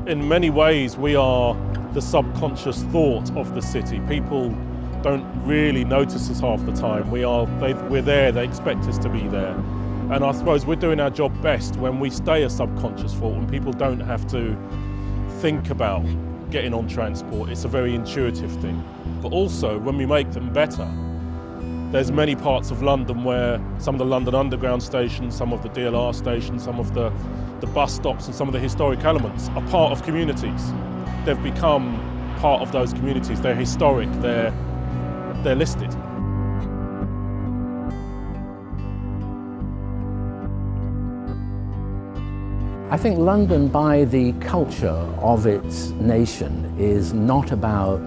in many ways we are the subconscious thought of the city. People don't really notice us half the time. We're there, they expect us to be there. And I suppose we're doing our job best when we stay a subconscious thought, when people don't have to think about getting on transport. It's a very intuitive thing. But also, when we make them better, there's many parts of London where some of the London Underground stations, some of the DLR stations, some of the bus stops and some of the historic elements are part of communities. They've become part of those communities. They're historic, they're listed. I think London, by the culture of its nation, is not about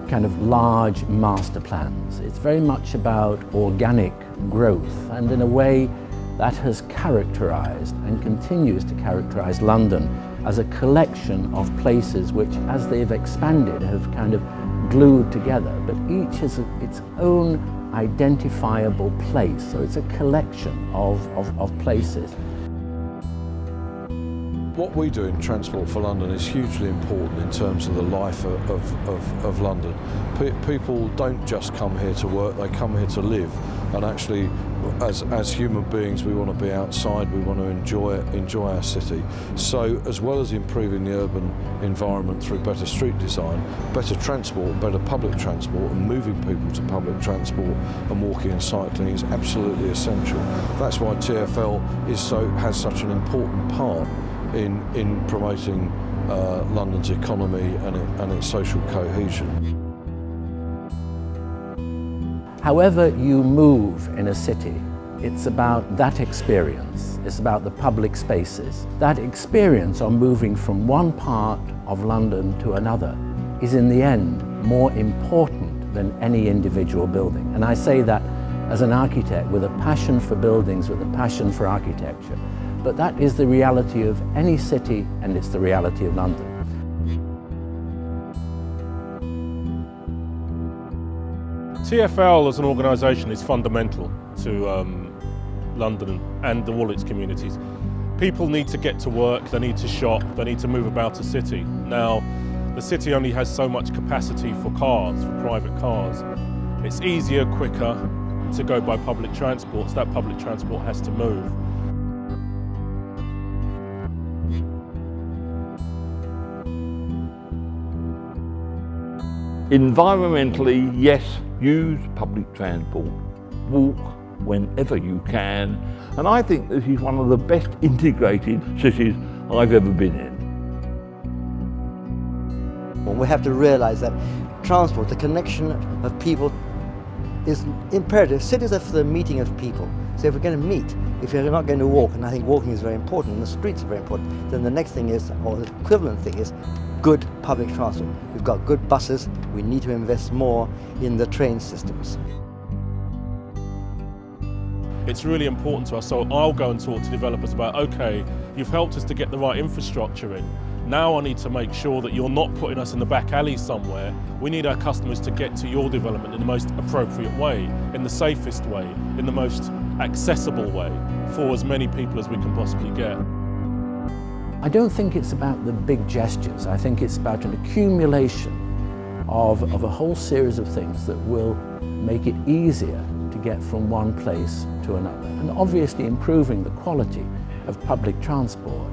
kind of large master plans. It's very much about organic growth, and in a way that has characterized and continues to characterize London as a collection of places which, as they've expanded, have kind of glued together, but each has its own identifiable place. So it's a collection of places. What we do in Transport for London is hugely important in terms of the life of London. People don't just come here to work, they come here to live. And actually, as human beings, we want to be outside, we want to enjoy our city. So, as well as improving the urban environment through better street design, better transport, better public transport, and moving people to public transport and walking and cycling is absolutely essential. That's why TfL has such an important part in promoting London's economy and its social cohesion. However you move in a city, it's about that experience. It's about the public spaces. That experience of moving from one part of London to another is in the end more important than any individual building. And I say that as an architect with a passion for buildings, with a passion for architecture. But that is the reality of any city, and it's the reality of London. TfL as an organisation is fundamental to London and all its communities. People need to get to work, they need to shop, they need to move about a city. Now, the city only has so much capacity for cars, for private cars. It's easier, quicker to go by public transport, so that public transport has to move. Environmentally, yes, use public transport, walk whenever you can, and I think this is one of the best integrated cities I've ever been in. Well, we have to realise that transport, the connection of people, is imperative. Cities are for the meeting of people. So if we're going to meet, if you're not going to walk, and I think walking is very important, and the streets are very important, then the next thing is, or the equivalent thing is, good public transport. We've got good buses, we need to invest more in the train systems. It's really important to us, so I'll go and talk to developers about, okay, you've helped us to get the right infrastructure in. Now I need to make sure that you're not putting us in the back alley somewhere. We need our customers to get to your development in the most appropriate way, in the safest way, in the most accessible way for as many people as we can possibly get. I don't think it's about the big gestures. I think it's about an accumulation of a whole series of things that will make it easier to get from one place to another. And obviously improving the quality of public transport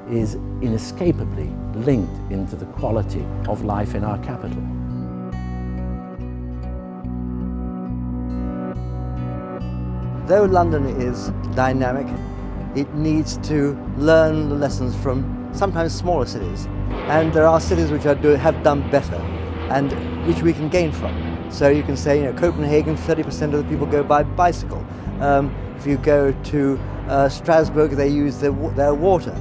is inescapably linked into the quality of life in our capital. Though London is dynamic, it needs to learn the lessons from sometimes smaller cities. And there are cities which have done better and which we can gain from. So you can say, Copenhagen, 30% of the people go by bicycle. If you go to Strasbourg, they use their water.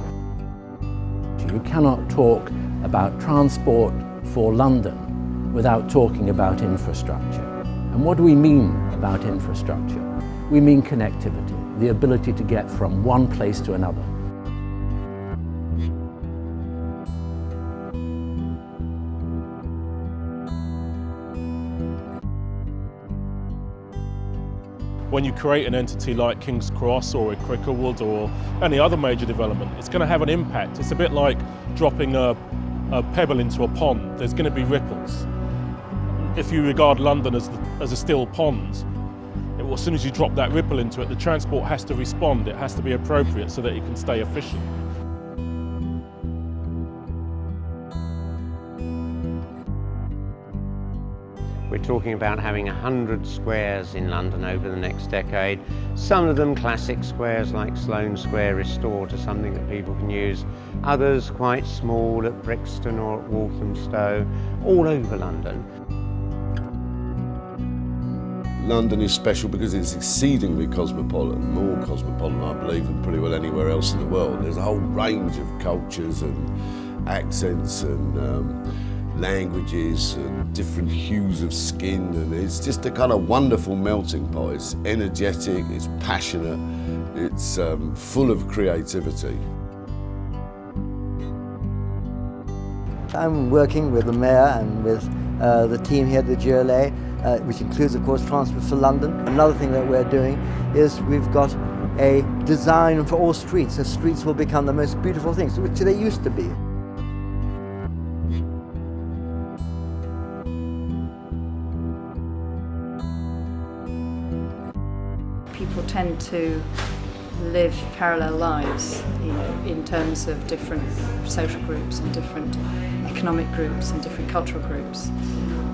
You cannot talk about transport for London without talking about infrastructure. And what do we mean about infrastructure? We mean connectivity, the ability to get from one place to another. when you create an entity like King's Cross or Cricklewood or any other major development, it's going to have an impact. It's a bit like dropping a pebble into a pond. There's going to be ripples. If you regard London as a still pond, as soon as you drop that ripple into it, the transport has to respond. It has to be appropriate so that it can stay efficient. We're talking about having 100 squares in London over the next decade. Some of them classic squares like Sloane Square restored to something that people can use. Others quite small at Brixton or at Walthamstow, all over London. London is special because it's exceedingly cosmopolitan, more cosmopolitan, I believe, than pretty well anywhere else in the world. There's a whole range of cultures and accents and languages and different hues of skin, and it's just a kind of wonderful melting pot. It's energetic, it's passionate, it's full of creativity. I'm working with the Mayor and with the team here at the GLA, which includes, of course, Transport for London. Another thing that we're doing is we've got a design for all streets. The streets will become the most beautiful things, which they used to be. People tend to live parallel lives, in terms of different social groups and different economic groups and different cultural groups.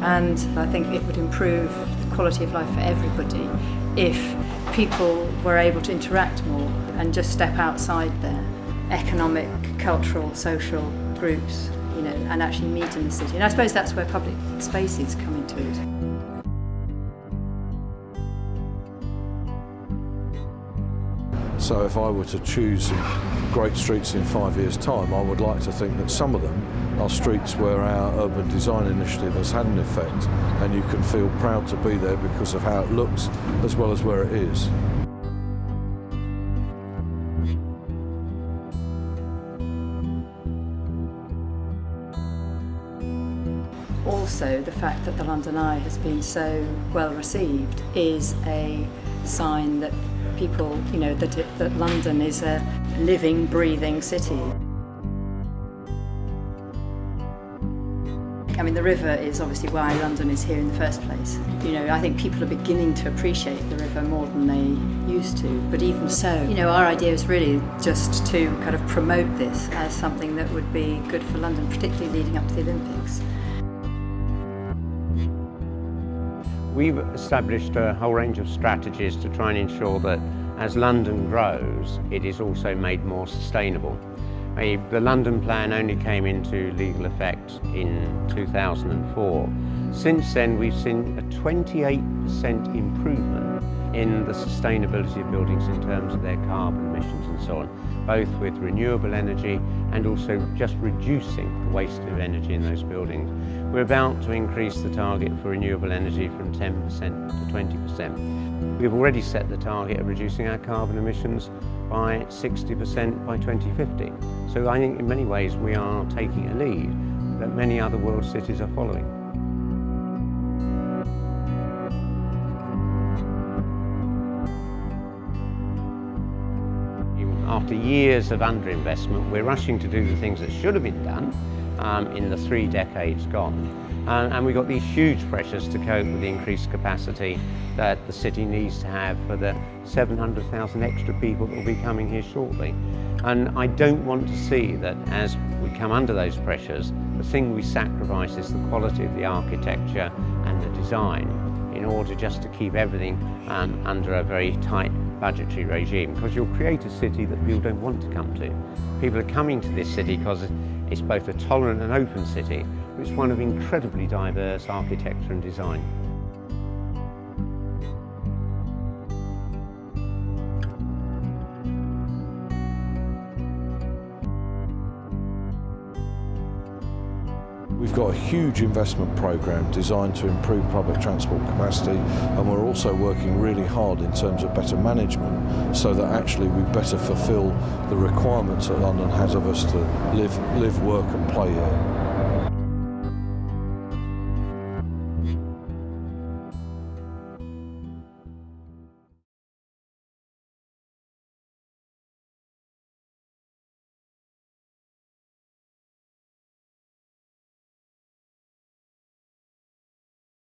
And I think it would improve the quality of life for everybody if people were able to interact more and just step outside their economic, cultural, social groups, and actually meet in the city. And I suppose that's where public spaces come into it. So if I were to choose some great streets in 5 years' time, I would like to think that some of them are streets where our urban design initiative has had an effect, and you can feel proud to be there because of how it looks as well as where it is. Also, the fact that the London Eye has been so well received is a sign that people, that London is a living, breathing city. I mean, the river is obviously why London is here in the first place. I think people are beginning to appreciate the river more than they used to, but even so, our idea is really just to kind of promote this as something that would be good for London, particularly leading up to the Olympics. We've established a whole range of strategies to try and ensure that as London grows, it is also made more sustainable. The London Plan only came into legal effect in 2004. Since then, we've seen a 28% improvement in the sustainability of buildings in terms of their carbon emissions and so on, both with renewable energy and also just reducing the waste of energy in those buildings. We're about to increase the target for renewable energy from 10% to 20%. We've already set the target of reducing our carbon emissions by 60% by 2050. So I think in many ways we are taking a lead that many other world cities are following. After years of underinvestment, we're rushing to do the things that should have been done in the 3 decades gone. And we've got these huge pressures to cope with the increased capacity that the city needs to have for the 700,000 extra people that will be coming here shortly. And I don't want to see that as we come under those pressures, the thing we sacrifice is the quality of the architecture and the design in order just to keep everything under a very tight budgetary regime, because you'll create a city that people don't want to come to. People are coming to this city because it's both a tolerant and open city, but it's one of incredibly diverse architecture and design. We've got a huge investment programme designed to improve public transport capacity, and we're also working really hard in terms of better management so that actually we better fulfil the requirements that London has of us to live, work and play here.